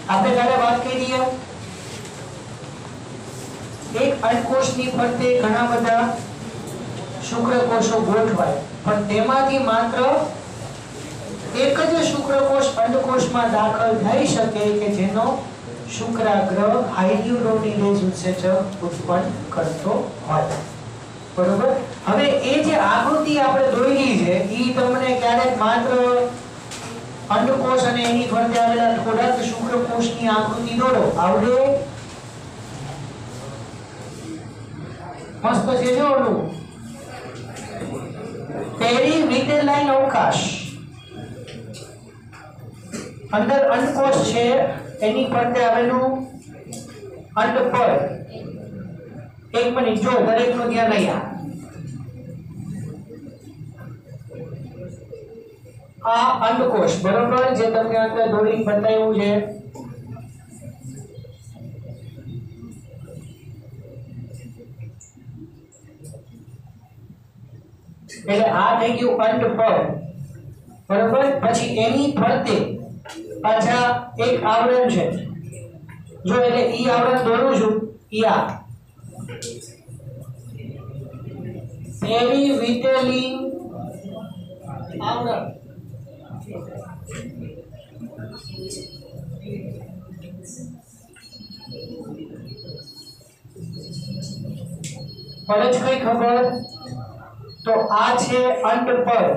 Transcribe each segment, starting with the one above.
આપણે કાલે વાત કરી એક અંડકોષની ફરતે ઘણા બધા શુક્રકોષો ગોઠવાય, પણ તેમાંથી માત્ર એક જ શુક્રકોષ અંડકોષમાં દાખલ થઈ શકે કે જેનો શુક્રાગ્ર હાયલ્યુરોનિલેઝ ઉત્સેચક ઉત્પન્ન કરતો હોય. બરોબર. હવે એ જે આકૃતિ આપણે દોરી છે ઈ તમને ક્યારેક માત્ર અંડકોષ અને એની ફરતે આવેલા થોડાક શુક્રકોષની આકૃતિ દોરો આવડે? મસ્ત છે જો ઓલું પેરીવિટેલાઇન અવકાશ. અંદર અંડકોષ છે, એની ફરતે આવેલું અંડપળ. એક મિનિટ જો દરેકનું ધ્યાન અહીંયા. આ અંડકોષ બરોબર જે તમને અંદર દોરી બતાવ્યું છે. એટલે આ થઈ ગયું અંડપળ બરોબર. પછી એની ફરતે પાછા એક આવરણ છે જો, એટલે ઈ આવરણ દોરું છું. ઈ આ પેરીવિટેલિન આવરણ. પડે છે કઈ ખબર? તો આ છે અંડપળ.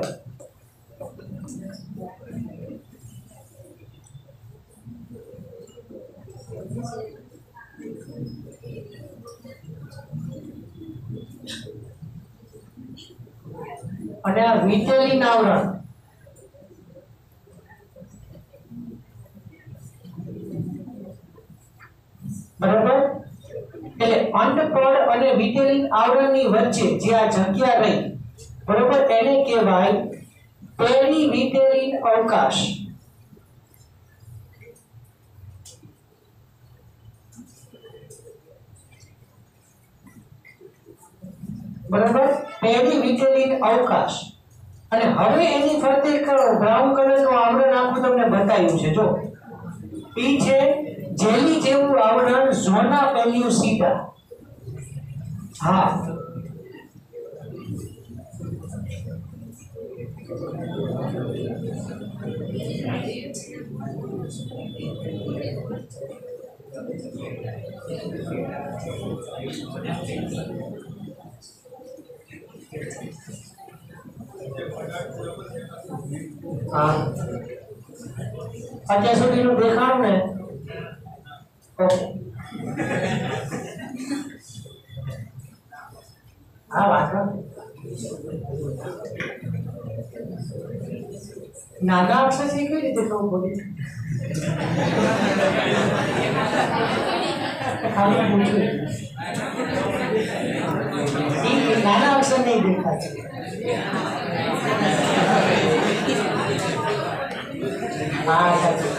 અને આ વિટેલિન આવરણ. બરાબર. એટલે અંડપળ અને વિટેલિન આવરણની વચ્ચે જે આ જગ્યા રહી બરોબર, એને કહેવાય પેરીવિટેલિન અવકાશ. બરાબર, પેરીવિટેલિન અવકાશ. અને હવે એની ફરતે બ્રાઉન કલરનું આવરણ આખું તમને બતાવ્યું છે જો. ઈ છે જેલી જેવું આવરણ ઝોના પેલ્યુસિડા. હા, હા અત્યાર સુધીનું દેખાણું ને. ઓકે, હા વાંધો નાના અક્ષર છે કઈ રીતે ખબર પડે? નાના અક્ષર નહીં દેખાય. હા સાચું.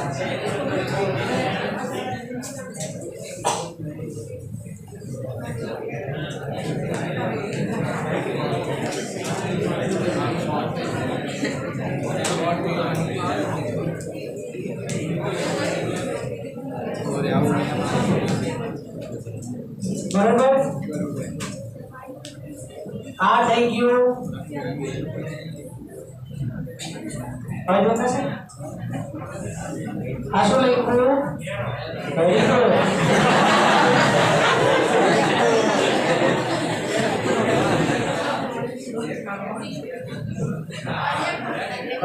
બરોબર. આ થઈ ગયું. હવે જોતા છે આ શું લખ્યું? Very good.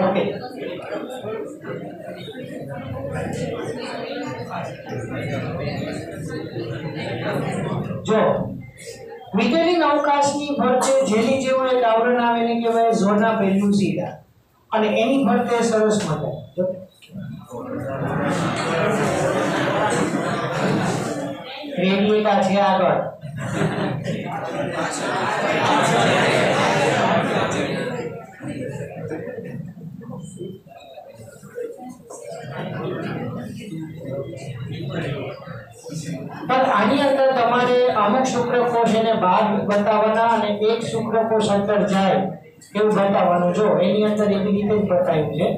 ઓકે, જો વિટેલિન અવકાશની ફરતે જેલી જેવું એક આવરણ આવે એને કહેવાય ઝોના પેલ્યુસિડા. અને એની ફરતે સરસ મજા જો રેડિયેટા છે આગળ. પણ આની અંદર તમારે અમુક શુક્રકોષ એને બહાર બતાવવાના અને એક શુક્રકોષ અંદર જાય એવું બતાવવાનું. જો એની અંદર એવી રીતે જ બતાવ્યું છે.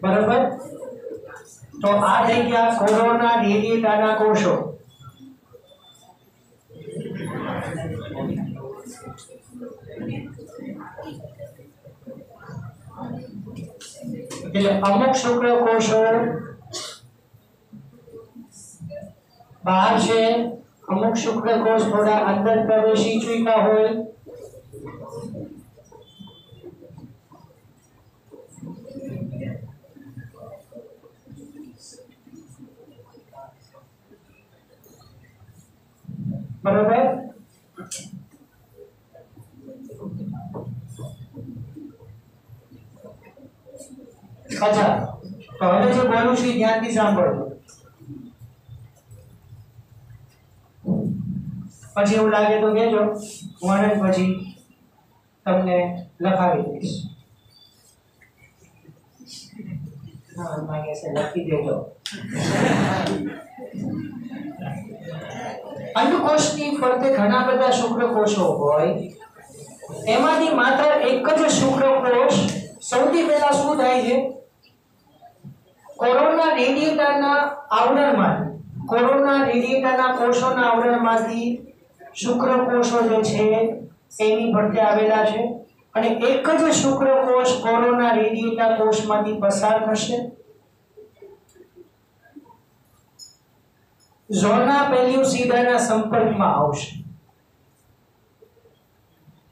बराबर। तो आ થઈ ગયા કોરોના રેડિયેટાના કોષો। એટલે અમુક શુક્રકોષો બહાર છે, અમુક શુક્રકોષ થોડા અંદર પ્રવેશી ચૂક્યા હોય। बराबर। अच्छा, तो હવે જે બોલું છું ધ્યાનથી સાંભળજો। પછી એવું લાગે તો કહેજો, વર્ણન પછી તમને લખાવી દઈશ। ના માગે છે લખી દેજો। અંડકોષની ફરતે ઘણા બધા શુક્રકોષો હોય, એમાંથી માત્ર એક જ શુક્રકોષ સૌથી પહેલા શું થાય છે? કોરોના રેડિયેટાના આવરણમાંથી, કોરોના રેડિયેટાના કોષોના આવરણમાંથી શુક્રકોષો જે છે એની ફરતે આવેલા છે, અને એક જ શુક્રકોષ કોરોના રેડિયેટા કોષમાંથી પસાર થશે। ઝોના પેલ્યુસિડાના સંપર્કમાં આવશે,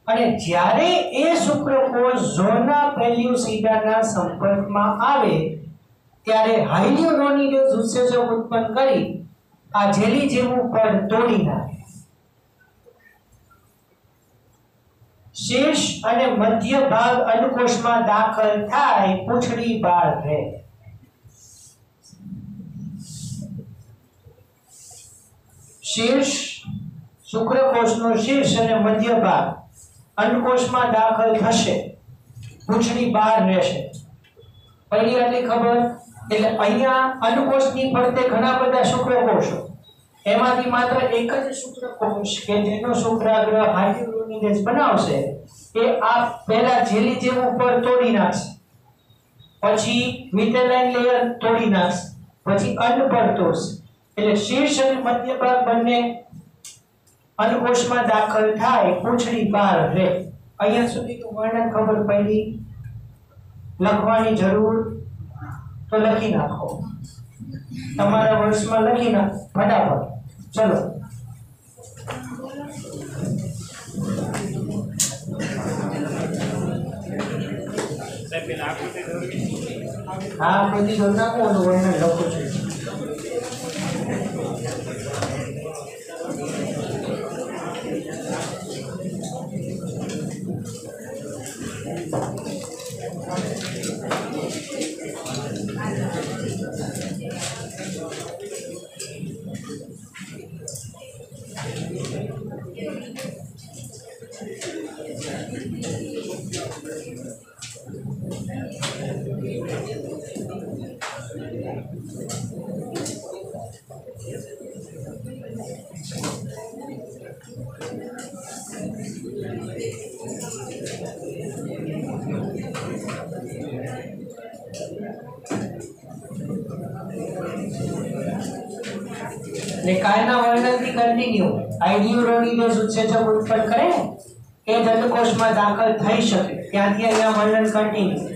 અને જ્યારે એ શુક્રકોષ ઝોના પેલ્યુસિડાના સંપર્કમાં આવે ત્યારે હાયલ્યુરોનિડેઝ ઉત્સેચક ઉત્પન્ન કરી આ જેલી જેવું પડ તોડી નાખે। શીર્ષ અને મધ્ય ભાગ અંડકોષમાં દાખલ થાય, પૂંછડી બહાર રહે। शीर्ष शुक्रकोषનો शीर्ष અને મધ્ય ભાગ અંડકોષમાં દાખલ થશે, પૂંછડી બહાર રહેશે। પહેલી આટલી ખબર। એટલે અહીંયા અંડકોષની ફરતે ઘણા બધા શુક્રકોષો, એમાંથી માત્ર એક જ શુક્રકોષ કે જેનો શુક્રાગ્ર હાયલ્યુરોનિડેઝ બનાવશે એ આ પહેલા જેલી જેવું પડ તોડી નાખશે, પછી વિટેલાઇન લેયર તોડી નાખશે, પછી અંડપડ તોડશે। એટલે શીર્ષ અને મધ્ય ભાગ બંને અંડકોષમાં દાખલ થાય, પૂંછડી બહાર રહે। અહીંયા સુધી તો વર્ણન ખબર પડી, લખવાની જરૂર તો લખી નાખો, તમારા વર્ષમાં લખી નાખો ફટાફટ। ચલો हाँ आकृति जोड़ नाखो, वर्णन लखो छे। कायना वर्णन थी कंटिन्यू हायल्युरोनिडेज उत्सेचक उत्पन्न करे ए अंडकोष में दाखल થઈ શકે, ત્યાંથી અહીંયા વર્ણન કંટિન્યુ।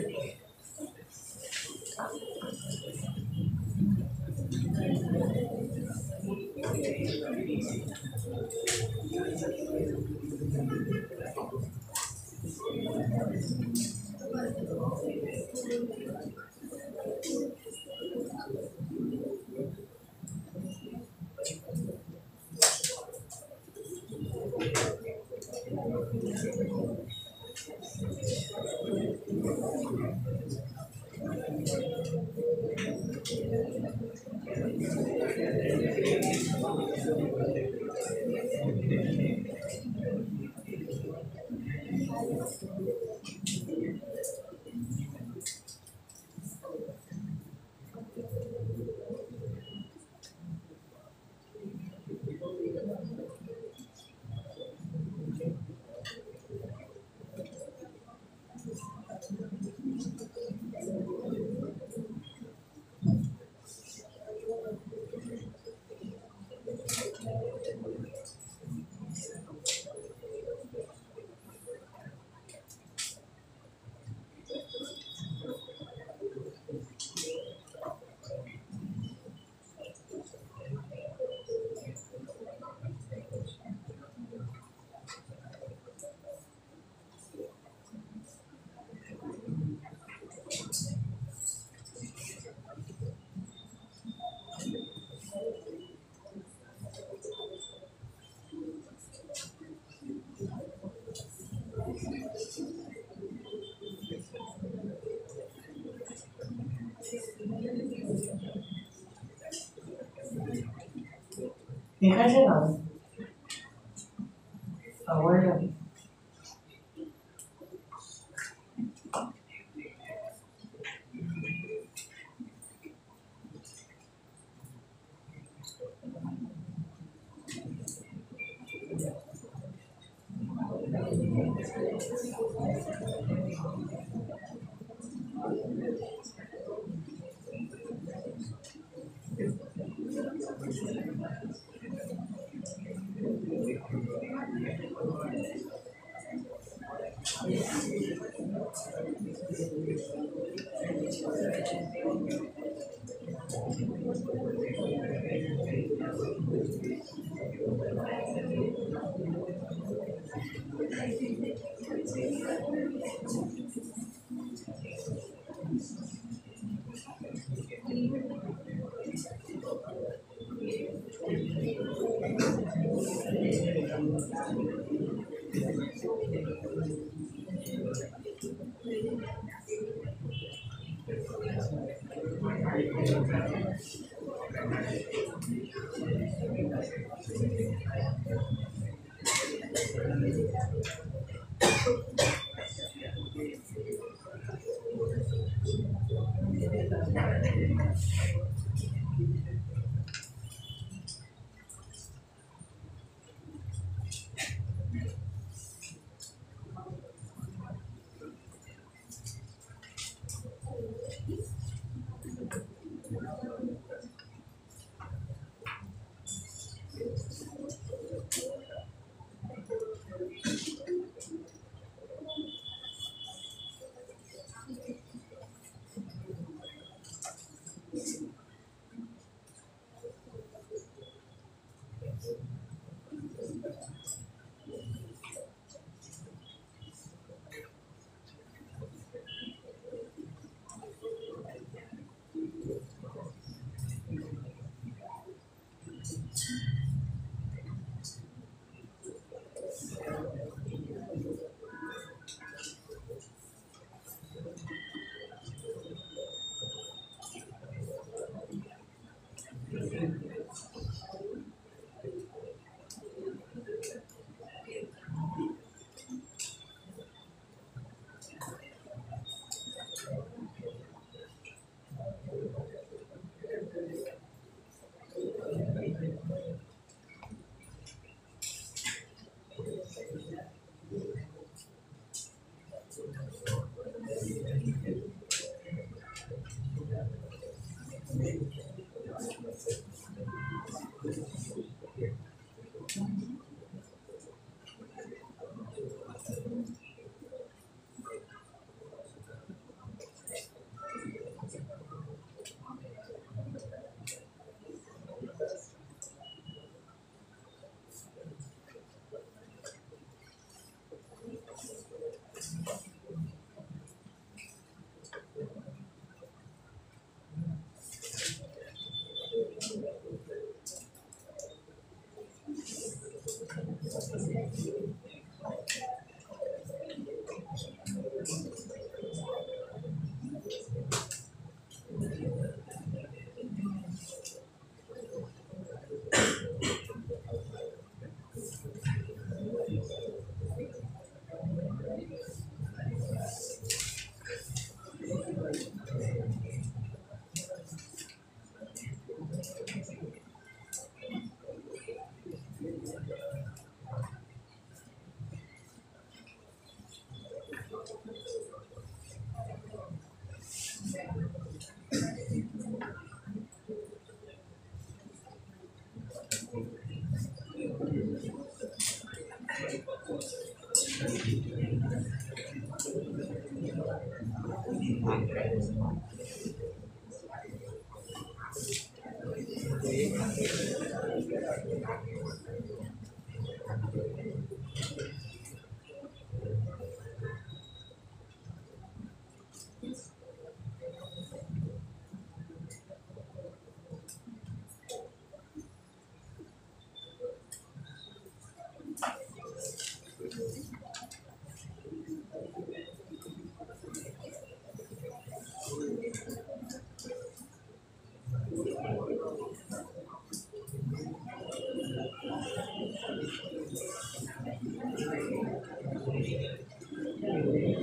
દેખાય છે ને આ વર્લ્ડ Thank you.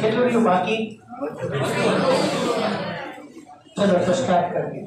કેટલું રહ્યું બાકી? ચલો તો સ્ટાર્ટ કરીએ.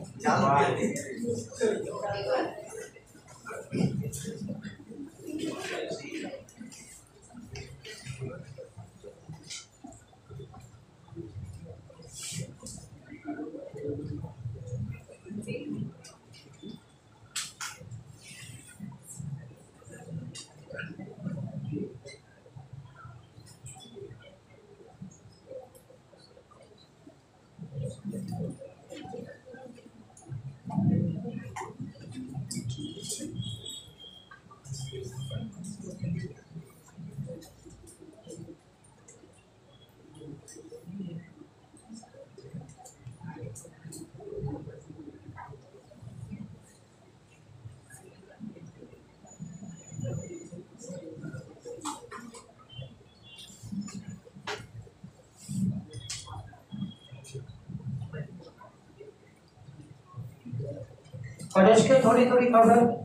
पढ़ेश के थोड़ी थोड़ी खबर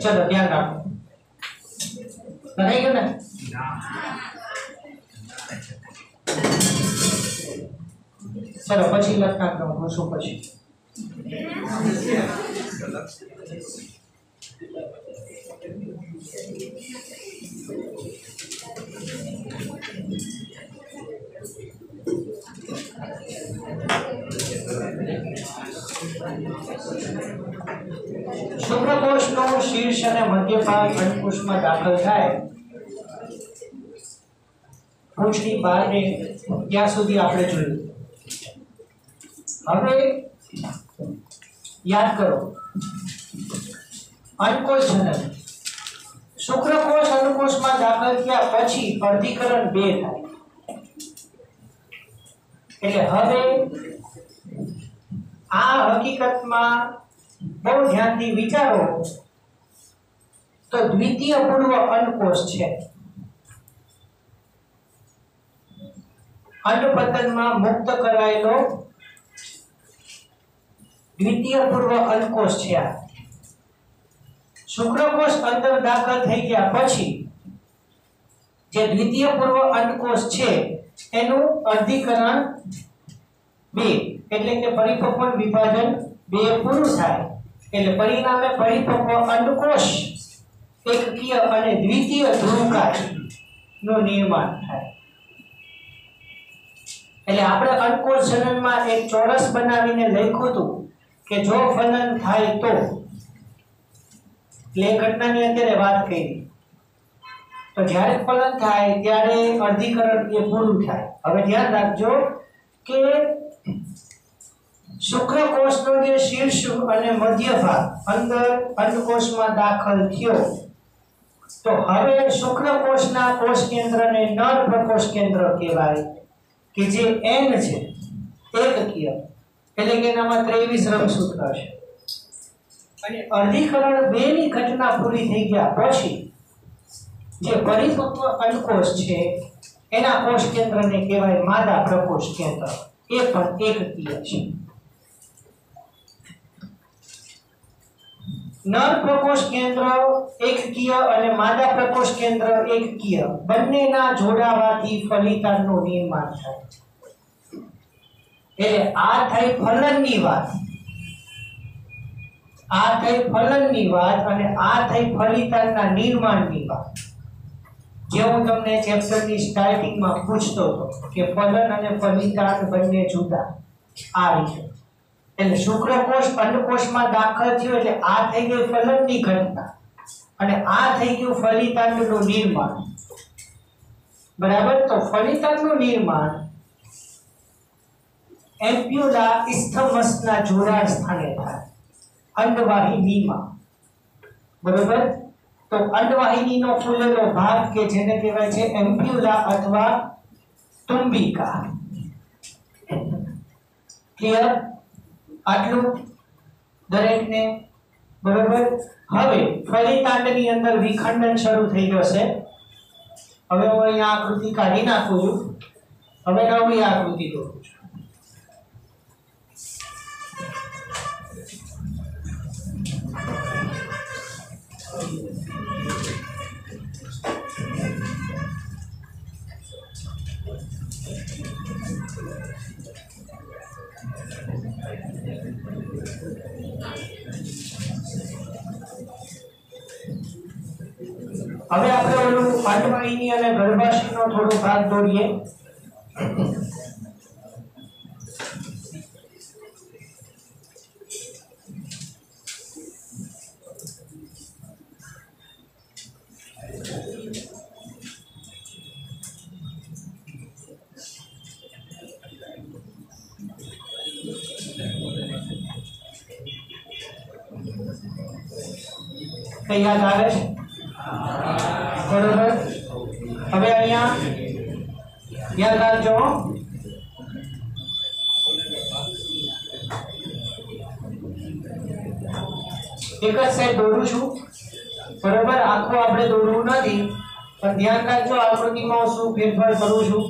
चलो ध्यान रखो लगाई गयो ने चलो પછી લખતા કરો ઘોષો પછી શુક્રકોષનો શીર્ષ અને મધ્ય ભાગ અંડકોષમાં દાખલ થાય પૂંછડી બહાર ને ત્યાં સુધી આપણે જોયું. હવે યાદ કરો અંડકોષ જનન શુક્રકોષ અંડકોષમાં દાખલ થયા પછી અર્ધીકરણ 2 થાય. એટલે હવે આ હકીકતમાં બહુ ધ્યાનથી વિચારો તો દ્વિતીય પૂર્વ અંડકોષ છે. અંડપતનમાં મુક્ત કરાયેલો દ્વિતીય પૂર્વ અંડકોષ છે. આ શુક્રકોષ અંદર દાખલ થઈ ગયા પછી જે દ્વિતીય પૂર્વ અંડકોષ છે એનું અર્ધીકરણ 2 એટલે કે પરિપક્વ વિભાજન 2 પૂરું થાય એટલે પરિણામે પરિપક્વ અંડકોષ એકકીય અને દ્વિતીય ધ્રુવકાય નું નિર્માણ થાય. એટલે આપણે અંડકોષ જનનમાં એક ચોરસ બનાવીને લખ્યું હતું કે જો ફલન થાય તો એટલે ઘટનાની અત્યારે વાત કરી તો જ્યારે ફલન થાય ત્યારે અર્ધીકરણ એ પૂરું થાય. હવે ધ્યાન રાખજો કે શુક્રકોષનો જે શીર્ષ અને મધ્ય ભાગ અંદર અંડકોષમાં દાખલ થયો તો હવે શુક્રકોષના કોષ કેન્દ્રને નર પ્રકોષ કેન્દ્ર કહેવાય કે જે N છે એકકીય એટલે કે એનામાં 23 રંગસૂત્ર છે. અને અર્ધીકરણ 2 ની ઘટના પૂરી થઈ ગયા પછી જે પરિપક્વ અંડકોષ છે એના કોષ કેન્દ્રને કહેવાય માદા પ્રકોષ કેન્દ્ર. એ પણ એકકીય છે. નર પ્રકોષ કેન્દ્ર એકકીય અને માદા પ્રકોષ કેન્દ્ર એકકીય બંનેના જોડાવાથી ફલિતાંડનું નિર્માણ થાય. એટલે આ થઈ ફલનની વાત, આ થઈ ફલનની વાત અને આ થઈ ફલિતાંડના નિર્માણની વાત. જે હું તમને ચેપ્ટરની સ્ટાર્ટિંગમાં પૂછતો હતો કે ફલન અને ફલિતાંડ બંને જુદા આ રીતે. એટલે શુક્રકોષ અંડકોષમાં દાખલ થયો એટલે આ થઈ ગઈ ફલનની ઘટના અને આ થઈ ગયું ફલિતાંડનું નિર્માણ. બરાબર. તો ફલિતાંડનું નિર્માણ એમ્પ્યુલા ઇસ્થમસના જોડાણ સ્થાને થાય અંડવાહિનીમાં. બરાબર. તો અંડવાહિનીનો ફૂલેલો ભાગ કે જેને કહેવાય છે એમ્પ્યુલા અથવા તુંબિકા. ક્લિયર? આટલું દરેકને બરોબર. હવે ફલિતાંડની અંદર વિખંડન શરૂ થઈ જશે. હવે હું અહીંયા આકૃતિ કાઢી નાખું છું. હવે નવી આકૃતિ દોરું છું. હવે આપણે ઓલું અંડવાહિની અને ગર્ભાશયનો થોડો ભાગ દોરીએ. કઈ યાદ આવે છે? બરોબર. હવે અહીંયા યાદ રાખજો એક જ સાઈડ દોરું છું, બરોબર? આખું આપણે દોરવું નથી, પણ ધ્યાન રાખજો આકૃતિમાં હું શું ફેરફાર કરું છું.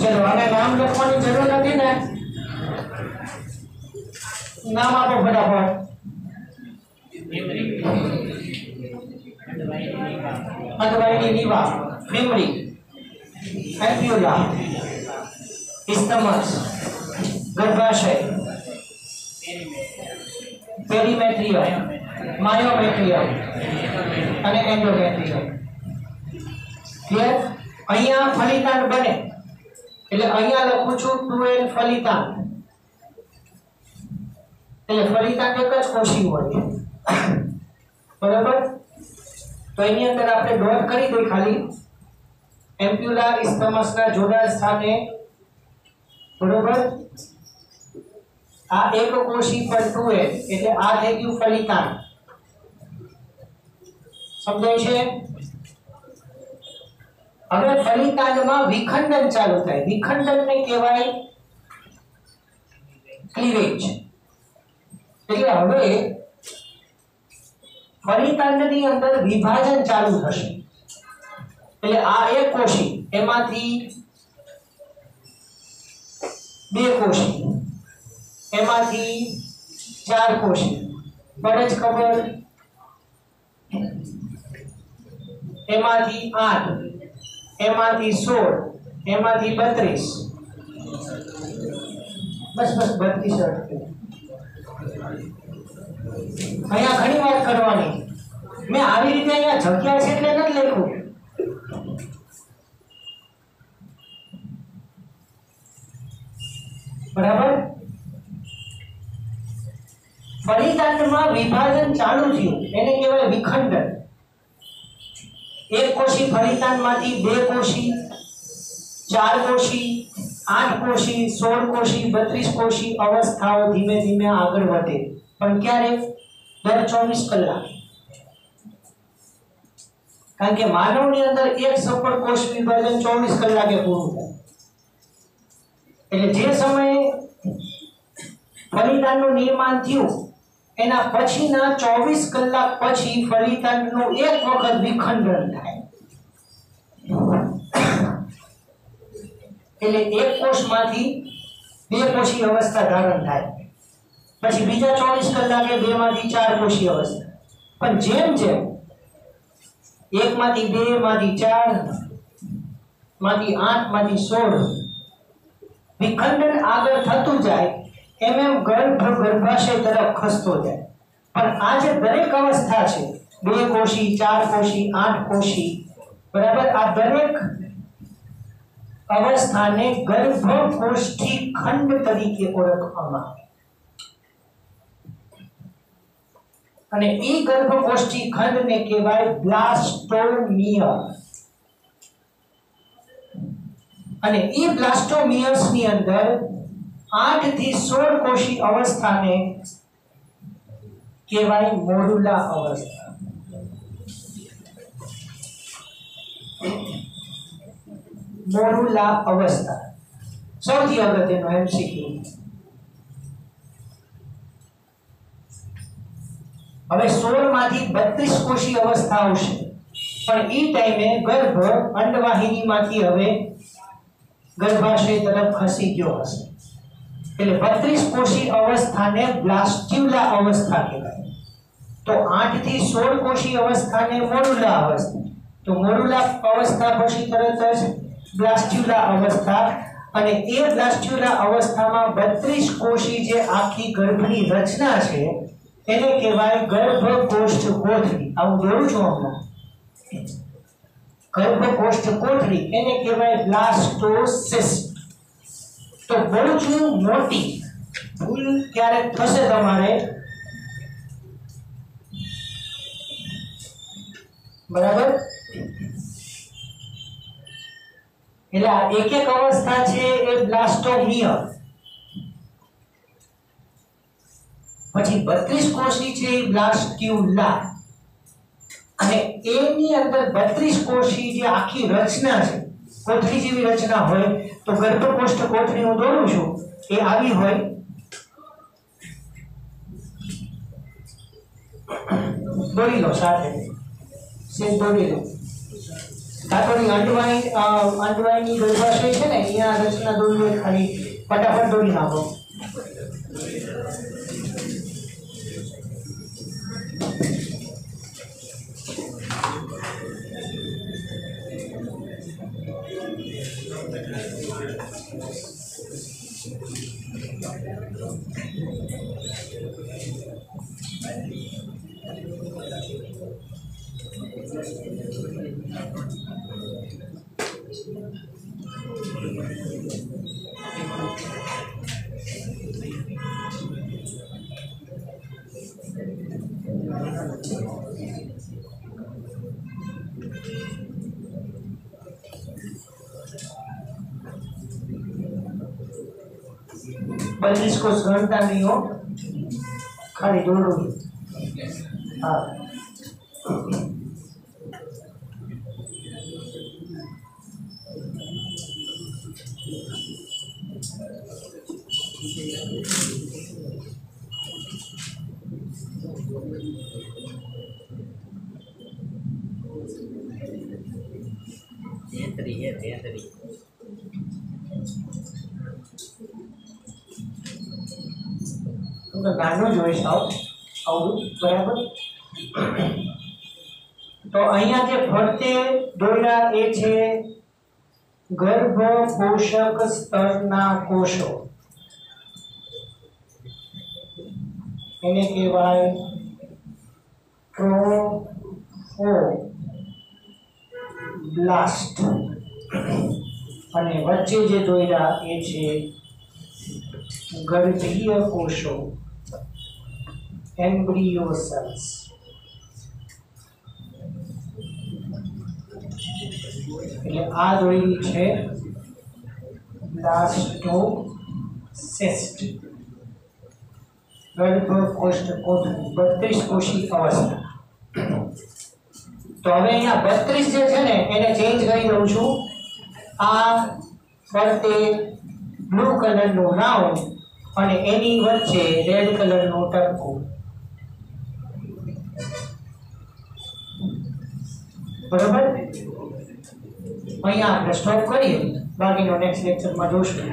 चलो હવે નામ લખવાની જરૂર નથી ને, નામ આપો ફટાફટ. અધવાઈની નીવા, મેમરી, એમ્પ્યુલા, ઇસ્થમસ, ગર્ભાશય, પેરીમેટ્રિયમ, માયોમેટ્રિયમ અને એન્ડોમેટ્રિયમ. ક્લિયર? અહીંયા ફલિતાંડ બને એટલે અહીંયા લખું છું 2n ફલિતાંડ. એટલે ફલિતાંડ એક જ કોશી હોય, બરાબર? તો એની અંદર આપણે ડોટ કરી દઈએ ખાલી એમ્પ્યુલા ઇસ્થમસના જોડાણ સ્થાને, બરોબર? આ એક કોશી પર 2n એટલે આ થઈ ગયું ફલિતાંડ. સમજાય છે? હવે ફલિતાંડમાં વિખંડન ચાલુ થાય. વિખંડનને કહેવાય ક્લીવેજ. એટલે હવે ફલિતાંડની અંદર વિભાજન ચાલુ થશે. એટલે આ એક કોશી, એમાંથી બે કોશી, એમાંથી ચાર કોશી, પડે જ ખબર? એમાંથી 8, એમાંથી 16, એમાંથી 32. બસ 32 અટકે. અહીંયા ઘણી વાત કરવાની. મેં આવી રીતે અહીંયા જગ્યા છે એટલે નથી લખ્યું. બરાબર? ફલિતાંડમાં વિભાજન ચાલુ થયું એને કહેવાય વિખંડન. એક કોશી ફલિતાંડમાંથી બે કોશી, ચાર કોશી, 8 કોશી, 16 કોશી, 32 કોશી અવસ્થાઓ ધીમે ધીમે આગળ વધે. પણ ક્યારે? દર 24 કલાક. કારણ કે માનવની અંદર એક સફળ કોષ વિભાજન 24 કલાકે પૂરું થાય. એટલે જે સમયે ફલિતાંડનું નિર્માણ થયું એના પછીના 24 કલાક પછી ફલિતાંડનું એક વખત વિખંડન થાય. એટલે એક કોષમાંથી બે કોષી અવસ્થા ધારણ થાય. પછી બીજા 24 કલાકે 2 માંથી 4 કોષી અવસ્થા. પણ જેમ જેમ 1 માંથી 2 માંથી 4 માંથી 8 માંથી 16 વિખંડન આગળ થતું જાય એમ ગર્ભાશય તરફ ખસતો જાય. પણ આ જે દરેક અવસ્થા છે 2 કોષી, 4 કોષી, 8 કોષી, બરાબર? આ દરેક અવસ્થાને ગર્ભકોષ્ઠી ખંડ તરીકે ઓળખવામાં આવે. અને એ ગર્ભકોષ્ઠી ખંડને કહેવાય બ્લાસ્ટોમિયર. અને એ બ્લાસ્ટોમિયર્સ ની અંદર 8 થી 16 કોષી અવસ્થાને કહેવાય મોરુલા અવસ્થા. મોરુલા અવસ્થા સૌથી અગત્યનો એમસીક્યુ. હવે 16 માંથી 32 કોષી અવસ્થા આવશે. પણ એ ટાઈમે ગર્ભ અંડવાહિનીમાંથી હવે ગર્ભાશય તરફ ખસી ગયો હશે. એટલે 32 કોષી અવસ્થાને બ્લાસ્ટ્યુલા અવસ્થા કહેવાય. તો 8 થી 16 કોષી અવસ્થાને મોરુલા અવસ્થા. તો મોરુલા અવસ્થા પછી તરત જ બ્લાસ્ટ્યુલા અવસ્થા. અને એ બ્લાસ્ટ્યુલા અવસ્થામાં 32 કોષી જે આખી ગર્ભની રચના છે એને કહેવાય ગર્ભકોષ્ઠ કોથળી. આવું જોયું છું હમણાં. ગર્ભકોષ્ઠ કોથળી એને કહેવાય બ્લાસ્ટોસિસ્ટ. તો બહુ જ મોટી ભૂલ ક્યારેક થશે તમારે, બરાબર? એટલે આ એક એક અવસ્થા છે એ બ્લાસ્ટોમિયર. પછી 32 કોષી છે એ બ્લાસ્ટ્યુલા અને એની અંદર 32 કોષી જે આખી રચના છે કોથળી જેવી રચના હોય તો ગર્ભકોષ્ઠ કોથળી હું દોરું છું એ આવી હોય દોરી લો સાથે સેજ દોરી લો કાતોડી અંડવાઈની ગર્ભાશય છે ને અહીંયા રચના દોરી હોય ખાલી ફટાફટ દોરી નાખો बल्लिस को गणता नहीं हो खाली दोनों हाँ गानो જોઈશ આવું બરાબર તો અહીંયા જે ફરતે દોર્યા એ છે ગર્ભ પોષક સ્તરના કોષો એને કહેવાય ટ્રોફોબ્લાસ્ટ અને વચ્ચે જે દોર્યા એ છે ગર્ભીય કોષો embryo cells એટલે આ દોરી છે બ્લાસ્ટોસિસ્ટ ગર્ભકોષ્ઠ કોથળી 32 કોષી અવસ્થા તો હવે અહીંયા 32 જે છે ને એને ચેન્જ કરી દઉં છું આ ફરતે બ્લુ કલરનું રાઉન્ડ અને એની વચ્ચે રેડ કલરનું ટપકું બરાબર અહીંયા આપણે સ્ટોપ કરીએ બાકીનો નેક્સ્ટ લેક્ચરમાં જોશું